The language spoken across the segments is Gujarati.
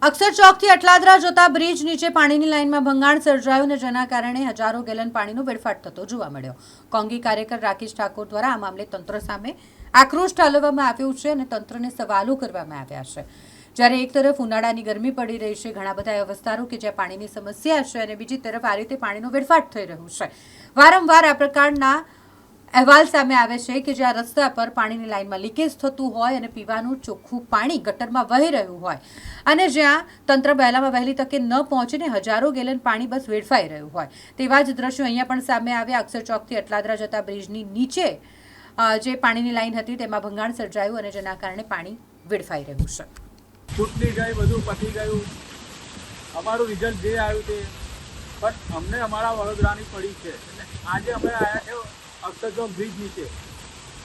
અક્ષર ચોકથી અટલાદરા જતા બ્રિજ નીચે પાણીની લાઇનમાં ભંગાણ સર્જાયું અને જેના કારણે હજારો ગેલન પાણીનો વેડફાટ થતો જોવા મળ્યો। કોંગી કાર્યકર રાકેશ ઠાકોર દ્વારા આ મામલે તંત્ર સામે આક્રોશ ઠાલવવામાં આવ્યો છે અને તંત્રને સવાલો કરવામાં આવ્યા છે। જ્યારે એક તરફ ઉનાળાની ગરમી પડી રહી છે, ઘણા બધા એવા વિસ્તારો કે જ્યાં પાણીની સમસ્યા છે અને બીજી તરફ આ રીતે પાણીનો વેડફાટ થઈ રહ્યો છે। વારંવાર આ પ્રકારના અહેવાલ સામે આવે છે કે જ્યાં રસ્તા પર પાણીની લાઇનમાં લીકેજ થતું હોય અને પીવાનું ચોખ્ખું પાણી ગટરમાં વહી રહ્યું હોય અને જ્યાં તંત્ર વહેલામાં વહેલી તકે ન પહોંચીને હજારો ગેલન પાણી બસ વેડફાઈ રહ્યું હોય તેવા જ દ્રશ્યો અહીંયા પણ સામે આવ્યા। અક્ષર ચોકથી અટલાદરા જતા બ્રિજની નીચે જે પાણીની લાઇન હતી તેમાં ભંગાણ સર્જાયું અને જેના કારણે પાણી વેડફાઈ રહ્યું છે। ફૂટની ગઈ, બધું પતી ગયું, અમારું રિઝલ્ટ જે આવ્યું તે પણ અમને અમારા વડોદરાની પડી છે। આજે અમે આવ્યા છે અક્ષર ચોક બ્રિજ નીચે,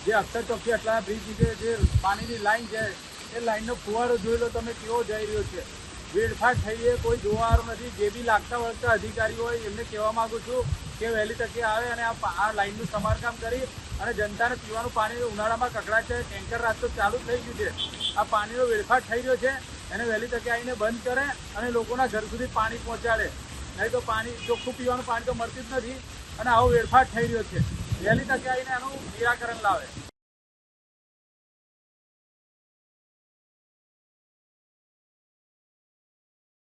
જે અક્ષર ચોકથી અટલાદરા બ્રિજ નીચે જે પાણીની લાઈન છે એ લાઈનનો ફુવારો જોઈ લો તમે કેવો જઈ રહ્યો છે। વેડફાટ થઈ એ કોઈ જોવાનું નથી। જે બી લાગતા વળગતા અધિકારી હોય એમને કહેવા માગું છું કે વહેલી તકે આવે અને આ લાઈનનું સમારકામ કરી અને જનતાને પીવાનું પાણી ઉનાળામાં કકડાટ છે, ટેન્કર રાસ્તો ચાલુ થઈ ગયું છે, આ પાણીનો વેડફાટ થઈ રહ્યો છે એને વહેલી તકે આવીને બંધ કરે અને લોકોના ઘર સુધી પાણી પહોંચાડે। નહીં તો પાણી ચોખ્ખું પીવાનું પાણી તો મળતું જ નથી અને આવો વેડફાટ થઈ રહ્યો છે। વહેલી તકે આવીને એનું નિરાકરણ લાવે।